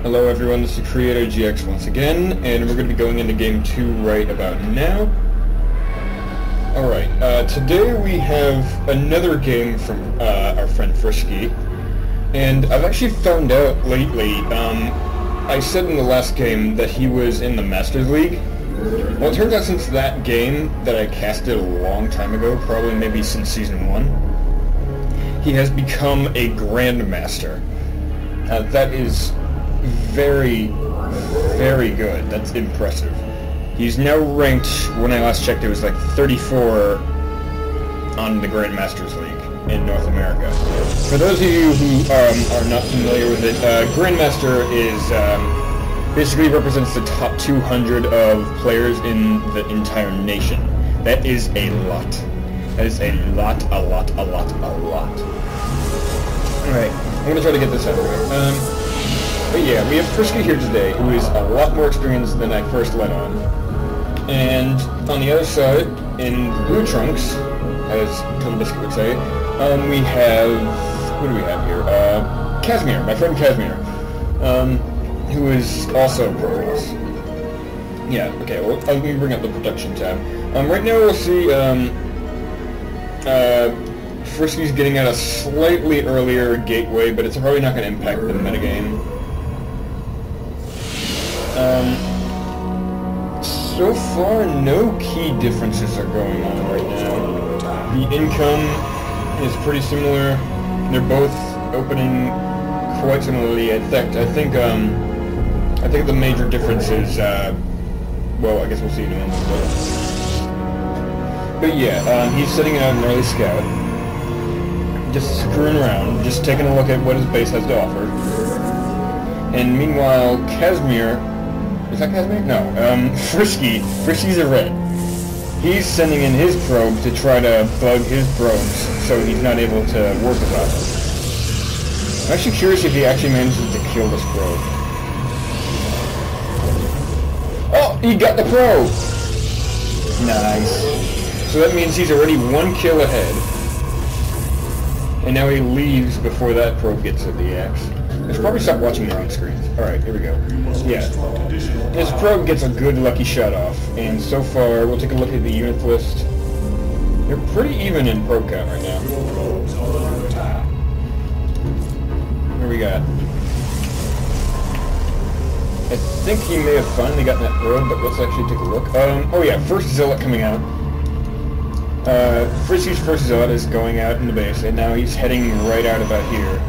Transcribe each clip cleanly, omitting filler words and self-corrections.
Hello everyone, this is Creator GX once again, and we're going to be going into Game 2 right about now. Alright, today we have another game from our friend Frisky, and I've actually found out lately, I said in the last game that he was in the Masters League. Well, it turns out since that game that I casted a long time ago, probably maybe since Season 1, he has become a Grandmaster. That is very, very good. That's impressive. He's now ranked, when I last checked, it was like 34 on the Grandmasters League in North America. For those of you who are not familiar with it, Grandmaster is basically represents the top 200 of players in the entire nation. That is a lot. That is a lot. Alright, I'm going to try to get this out of the way. But yeah, we have Frisky here today, who is a lot more experienced than I first let on. And on the other side, in blue trunks, as Tom Biscuit would say, we have... who do we have here? Kazmir, my friend Kazmir, who is also pro boss. Yeah, okay, well, let me bring up the production tab. Right now we'll see, Frisky's getting at a slightly earlier gateway, but it's probably not going to impact the metagame. So far, no key differences are going on right now. The income is pretty similar. They're both opening quite similarly. In fact, I think the major difference is, well, I guess we'll see in a moment. But yeah, he's setting out an early scout. Just screwing around, just taking a look at what his base has to offer. And meanwhile, Kazmir... is that Kazmir? No, Frisky's a red. He's sending in his probe to try to bug his probes so he's not able to work about it. I'm actually curious if he actually manages to kill this probe. Oh, he got the probe! Nice. So that means he's already one kill ahead. And now he leaves before that probe gets to the axe. I should probably stop watching their own screens. Alright, here we go. Yeah. This probe gets a good lucky shot off, and so far, we'll take a look at the units list. They're pretty even in probe count right now. What do we got? I think he may have finally gotten that probe, but let's actually take a look. Oh yeah, first Zealot coming out. Frisky's first Zealot is going out in the base, and now he's heading right out about here.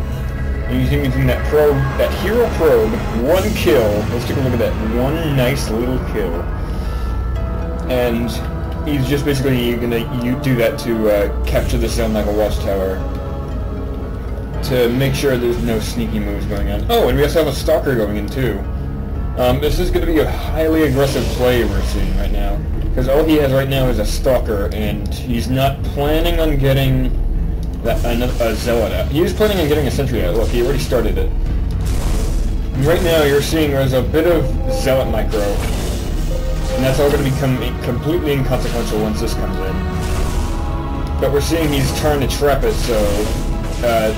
And he's using that probe, that hero probe, one kill. Let's take a look at that. One nice little kill. And he's just basically gonna do that to capture the Zelnaga watchtower. To make sure there's no sneaky moves going on. Oh, and we also have a Stalker going in too. This is gonna be a highly aggressive play we're seeing right now. Because all he has right now is a Stalker, and he's not planning on getting a Zealot out. He was planning on getting a Sentry out. Look, he already started it. And right now you're seeing there's a bit of Zealot micro, and that's all going to become completely inconsequential once this comes in. But we're seeing he's trying to trap it, so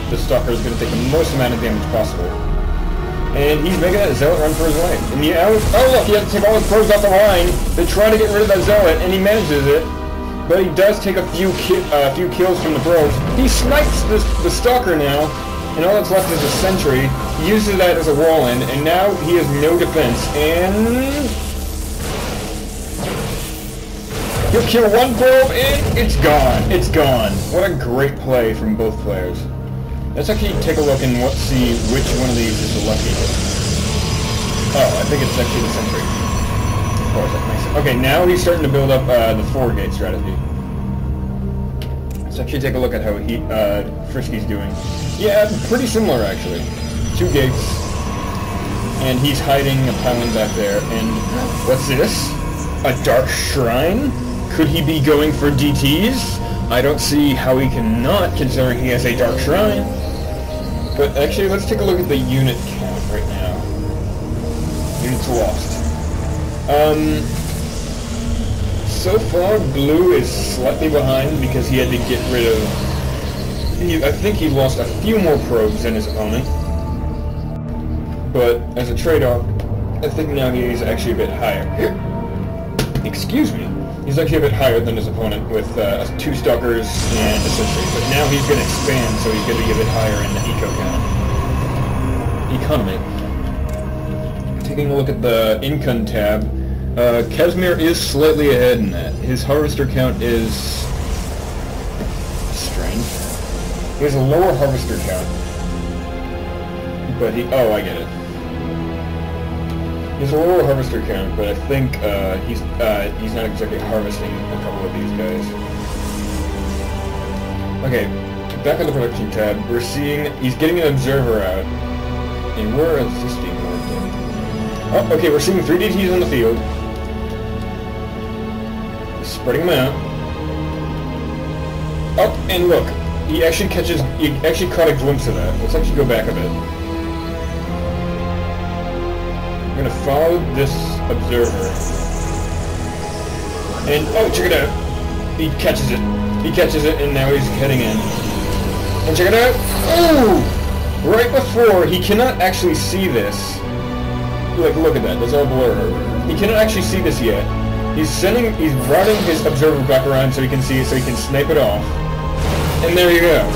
the Stalker is going to take the most amount of damage possible. And he's making that Zealot run for his life. And oh look, he has to take all his probes off the line to try to get rid of that Zealot, and he manages it. But he does take a few kills from the probes. He snipes the Stalker now, and all that's left is a Sentry. He uses that as a wall-in, and now he has no defense. And he'll kill one probe, and it's gone. It's gone. What a great play from both players. Let's actually take a look and see which one of these is the lucky. Oh, I think it's actually the Sentry. Of course, that makes sense. Okay, now he's starting to build up the 4-gate strategy. Let's actually take a look at how Frisky's doing. Yeah, pretty similar actually. 2 gates, and he's hiding a pylon back there. And what's this? A Dark Shrine? Could he be going for DTs? I don't see how he cannot, considering he has a Dark Shrine. But actually, let's take a look at the unit count right now. Units lost. So far, blue is slightly behind because he had to get rid of... I think he lost a few more probes than his opponent. but as a trade-off, I think now he's actually a bit higher. Excuse me. He's actually a bit higher than his opponent with 2 stalkers and a sentry, but now he's going to expand, so he's going to be a bit higher in the eco count. Economy. Taking a look at the income tab, Kazmir is slightly ahead in that. His harvester count is strange. He has a lower harvester count, but oh, I get it. He's a lower harvester count, but I think he's not exactly harvesting a couple of these guys. Okay, back on the production tab, we're seeing he's getting an observer out, and where is this being worked in? Oh, okay, we're seeing 3 DTs on the field. He's spreading them out. Oh, and look, he actually caught a glimpse of that. Let's actually go back a bit. I'm gonna follow this observer. And, oh, check it out. He catches it. He catches it, and now he's heading in. And check it out. Oh! Right before, he cannot actually see this. Like, look at that. There's all blur. He cannot actually see this yet. He's routing his observer back around so he can see it, so he can snipe it off. And there you go.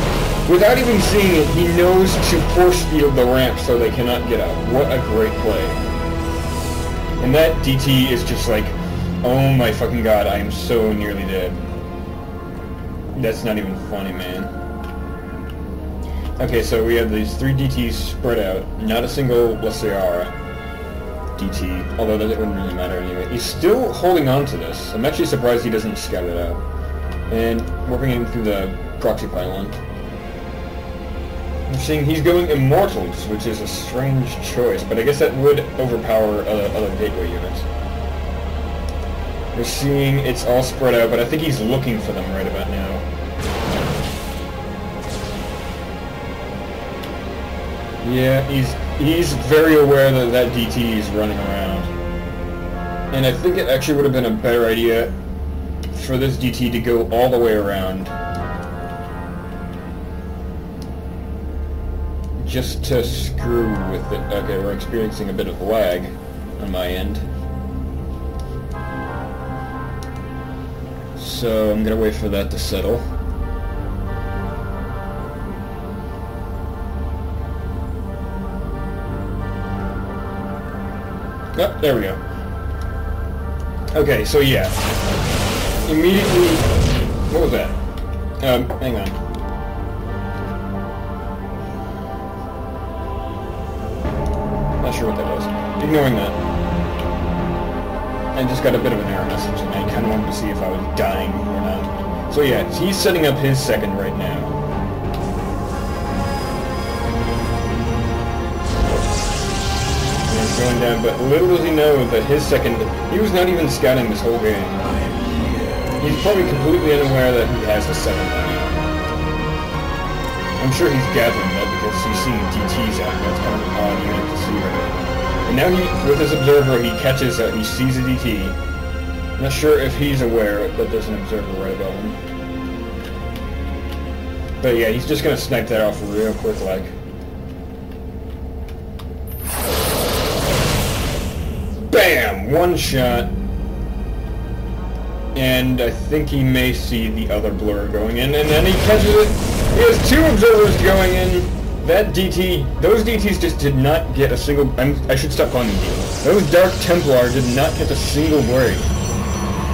Without even seeing it, he knows to force field the ramp so they cannot get out. What a great play. And that DT is just like, oh my fucking god, I am so nearly dead. That's not even funny, man. Okay, so we have these 3 DTs spread out. Not a single Laciara DT, although that wouldn't really matter anyway. He's still holding on to this. I'm actually surprised he doesn't scout it out. And warping in through the proxy pylon. I'm seeing he's going Immortals, which is a strange choice, but I guess that would overpower other gateway units. We're seeing it's all spread out, but I think he's looking for them right about now. Yeah, he's very aware that that DT is running around. And I think it actually would have been a better idea for this DT to go all the way around. Just to screw with it. Okay, we're experiencing a bit of lag on my end. So I'm gonna wait for that to settle. Oh, there we go. Okay, so yeah. Immediately... What was that? Hang on. Not sure what that was. Ignoring that. I just got a bit of an error message, and I kind of wanted to see if I was dying or not. So yeah, he's setting up his second right now. And it's going down, but little does he know that his second... He was not even scouting this whole game. He's probably completely unaware that he has a second on him. I'm sure he's gathering that because he's seeing DTs out. That's kind of an odd unit to see right now. And now with his observer, he catches that he sees a DT. I'm not sure if he's aware that there's an observer right above him. But yeah, he's just gonna snipe that off real quick like. Bam! One shot. And I think he may see the other blur going in, and then he catches it. He has 2 observers going in. That DT, those DTs just did not get a single... I should stop calling them DTs. Those Dark Templar did not get a single break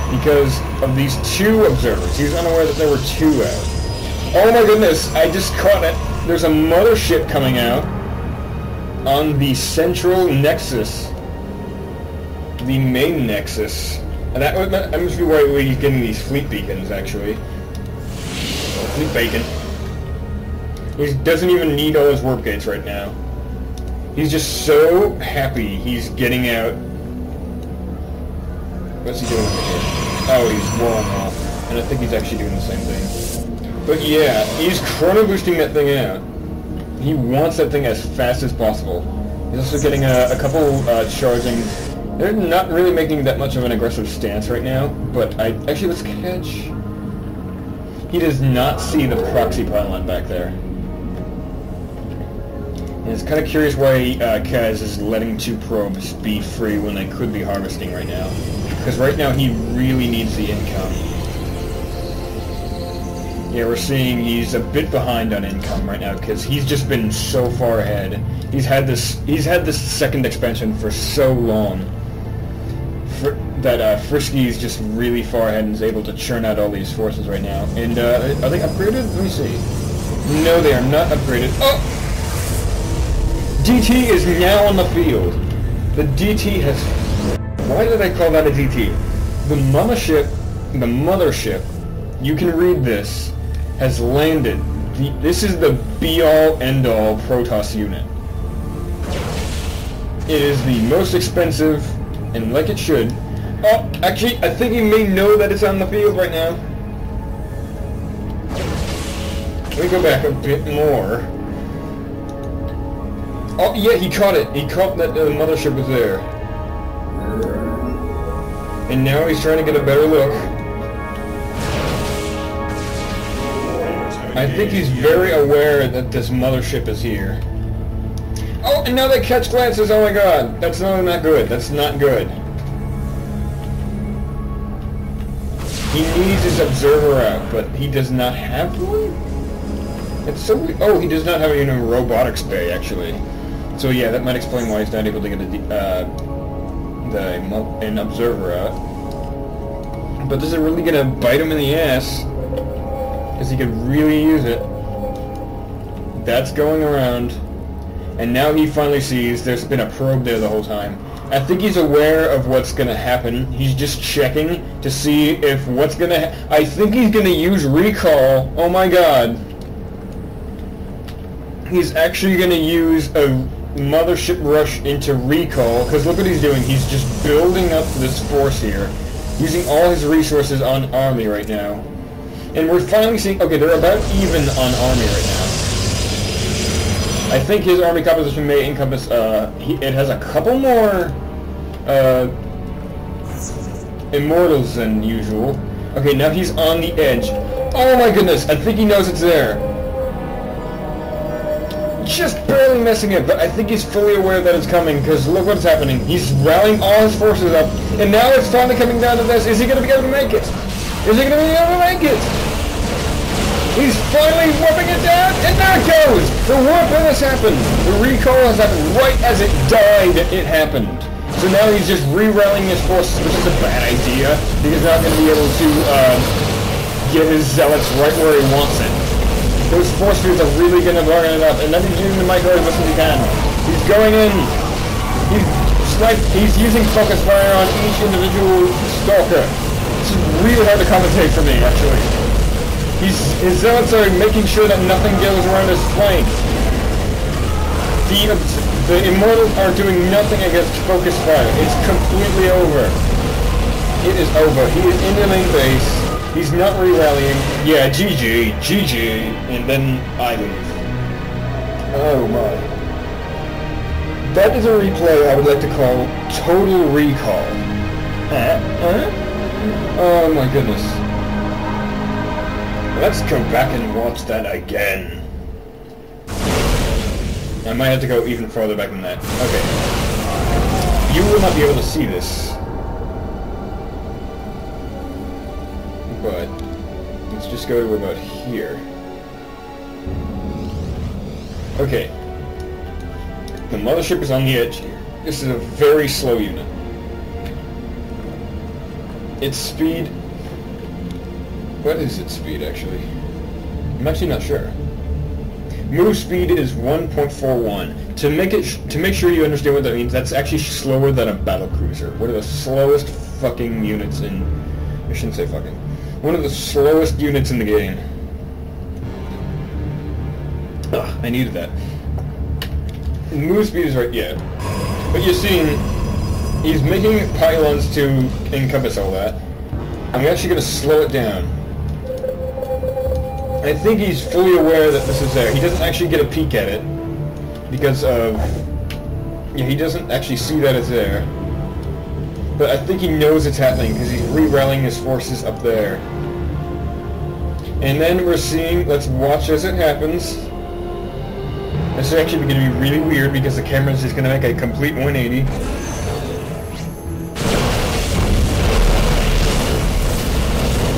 because of these 2 observers. He was unaware that there were 2 out. Oh my goodness, I just caught it. There's a Mothership coming out on the central nexus. The main nexus. And that must be where he's getting these fleet beacons, actually. Fleet bacon. He doesn't even need all his warp gates right now. He's just so happy he's getting out. What's he doing over here? Oh, he's rolling off. And I think he's actually doing the same thing. But yeah, he's chrono boosting that thing out. He wants that thing as fast as possible. He's also getting a couple charging. They're not really making that much of an aggressive stance right now, but actually let's catch. He does not see the proxy pylon back there. And it's kind of curious why Kaz is letting 2 probes be free when they could be harvesting right now. Because right now he really needs the income. Yeah, we're seeing he's a bit behind on income right now because he's just been so far ahead. He's had this second expansion for so long that Frisky is just really far ahead and is able to churn out all these forces right now. And are they upgraded? Let me see. No, they are not upgraded. Oh! DT is now on the field. The DT has... Why did I call that a DT? The Mothership, you can read this, has landed. This is the be-all, end-all Protoss unit. It is the most expensive, and like it should. Oh, actually, I think he may know that it's on the field right now. Let me go back a bit more. Oh, yeah, he caught it. He caught that the Mothership was there. And now he's trying to get a better look. I think he's very aware that this Mothership is here. Oh, and now they catch glances. Oh my god. That's not good. That's not good. He needs his observer out, but he does not have one? It's so weird. Oh, he does not have a robotics bay, actually. So yeah, that might explain why he's not able to get an observer out. But this is really gonna bite him in the ass, because he could really use it. That's going around, and now he finally sees there's been a probe there the whole time. I think he's aware of what's gonna happen. He's just checking to see if what's gonna I think he's gonna use recall. Oh my god. He's actually gonna use a Mothership rush into recall, because look what he's doing. He's just building up this force here, using all his resources on army right now. And we're finally seeing, okay, they're about even on army right now. I think his army composition may encompass, it has a couple more immortals than usual. Okay, now he's on the edge. Oh my goodness, I think he knows it's there. Just barely missing it, but I think he's fully aware that it's coming, because look what's happening. He's rallying all his forces up, and now it's finally coming down to this. Is he going to be able to make it? Is he going to be able to make it? He's finally whooping it down, and there it goes! The whooping has happened! The recall has happened right as it died, it happened. So now he's just re-rallying his forces, which is a bad idea, because he's not going to be able to get his zealots right where he wants it. Those force fields are really going to burn it up, and then he's using the micro as much as he can. He's going in. He's using focus fire on each individual stalker. This is really hard to commentate for me, actually. His zealots are making sure that nothing goes around his flank. The immortals are doing nothing against focus fire. It's completely over. It is over. He is in the main base. He's not re-rallying. Yeah, GG, GG, and then I leave. Oh my. That is a replay I would like to call Total Recall. Oh my goodness. Let's go back and watch that again. I might have to go even farther back than that. Okay. You will not be able to see this. But let's just go to about here. Okay. The Mothership is on the edge here. This is a very slow unit. Its speed... What is its speed, actually? I'm actually not sure. Move speed is 1.41. To make sure you understand what that means, that's actually slower than a battlecruiser. One of the slowest fucking units in... I shouldn't say fucking. One of the slowest units in the game. Ugh, I needed that. Move speed is right, yeah. But you're seeing, he's making pylons to encompass all that. I'm actually going to slow it down. I think he's fully aware that this is there. He doesn't actually get a peek at it, because of... Yeah, he doesn't actually see that it's there. But I think he knows it's happening, because he's re-rallying his forces up there. And then we're seeing, let's watch as it happens. This is actually going to be really weird because the camera is just going to make a complete 180.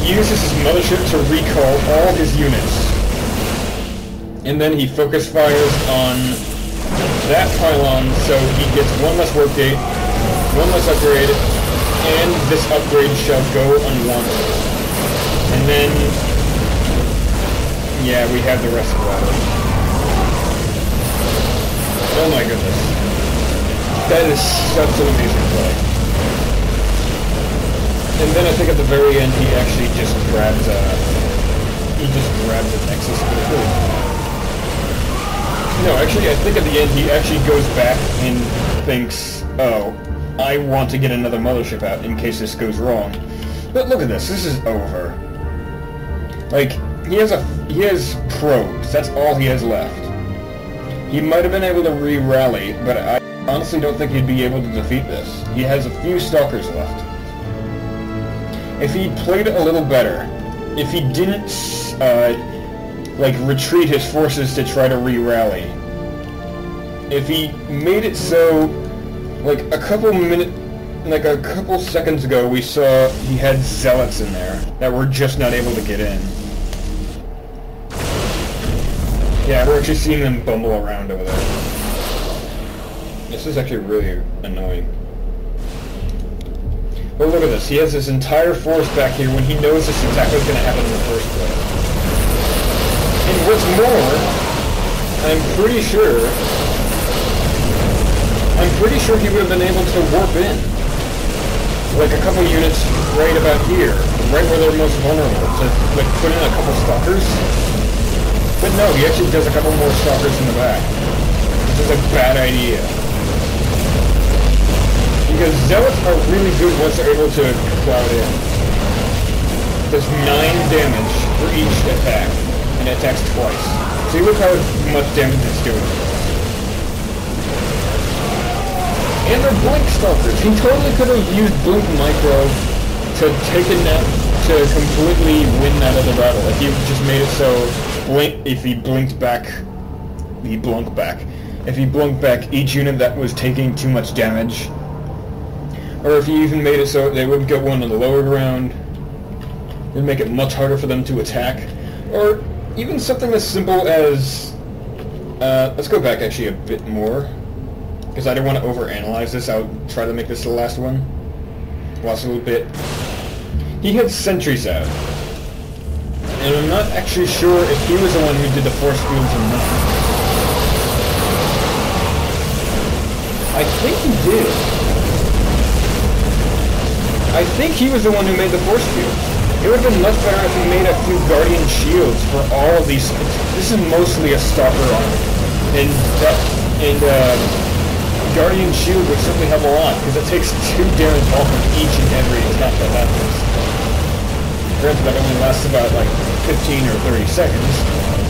He uses his mothership to recall all his units. And then he focus fires on that pylon, so he gets one less work gate, one less upgrade, and this upgrade shall go unwanted. And then, yeah, we have the rest of that. Oh my goodness. That is such an amazing play. And then I think at the very end he actually just grabs a Nexus quickly. No, actually, I think at the end he actually goes back and thinks, oh, I want to get another mothership out in case this goes wrong. But look at this is over. Like, he has probes, that's all he has left. He might have been able to re-rally, but I honestly don't think he'd be able to defeat this. He has a few stalkers left. If he played it a little better, if he didn't, like, retreat his forces to try to re-rally. If he made it so, like, a couple seconds ago we saw he had zealots in there that were just not able to get in. Yeah, we're actually seeing them bumble around over there. This is actually really annoying. But look at this, he has his entire force back here when he knows this attack was going to happen in the first place. And what's more, I'm pretty sure he would have been able to warp in. Like a couple units right about here, right where they're most vulnerable, to like put in a couple stalkers. But no, he actually does a couple more stalkers in the back. Which is a bad idea. Because zealots are really good once they're able to cloud in. Does 9 damage for each attack. And it attacks twice. See, look how much damage it's doing. And they're blink stalkers. He totally could have used blink micro to take a nap to completely win that other battle. If he just made it so if he blinked back, If he blinked back each unit that was taking too much damage, or if he even made it so they would get one on the lower ground, it'd make it much harder for them to attack, or even something as simple as, let's go back actually a bit more, because I don't want to overanalyze this. I'll try to make this the last one. Last little bit. He had sentries out, and I'm not actually sure if he was the one who did the force fields or not. I think he did. I think he was the one who made the force fields. It would have been much better if he made a few Guardian Shields for all of these. This is mostly a Stalker army, and Guardian Shield would certainly help a lot, because it takes 2 damage off of each and every attack that happens. Granted, that only lasts about, like, 15 or 30 seconds,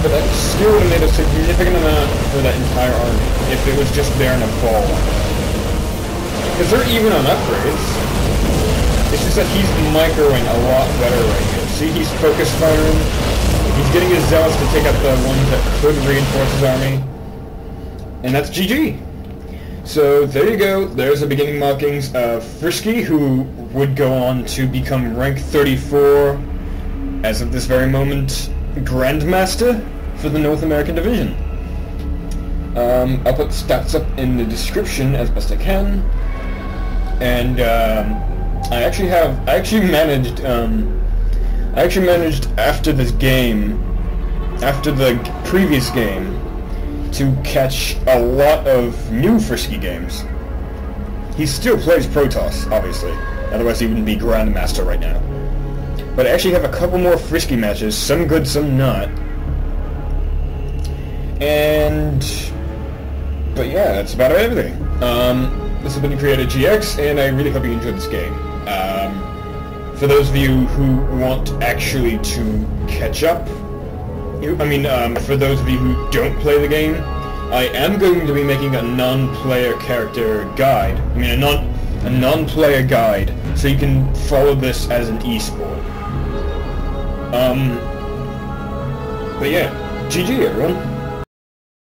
but that still would have made a significant amount for that entire army, if it was just there in a fall. Because they're even on upgrades. It's just that he's microing a lot better right here. See, he's focus firing. He's getting his zealots to take out the ones that could reinforce his army. And that's GG. So there you go. There's the beginning markings of Frisky, who would go on to become rank 34, as of this very moment, Grandmaster for the North American Division. I'll put the stats up in the description as best I can. And I actually managed after this game, after the previous game, to catch a lot of new Frisky games. He still plays Protoss, obviously, otherwise he wouldn't be Grandmaster right now. But I actually have a couple more Frisky matches, some good, some not. But yeah, that's about everything. This has been Created GX, and I really hope you enjoyed this game. For those of you who want actually to catch up, for those of you who don't play the game, I am going to be making a non-player character guide. A non-player guide, so you can follow this as an esport. But yeah, GG everyone.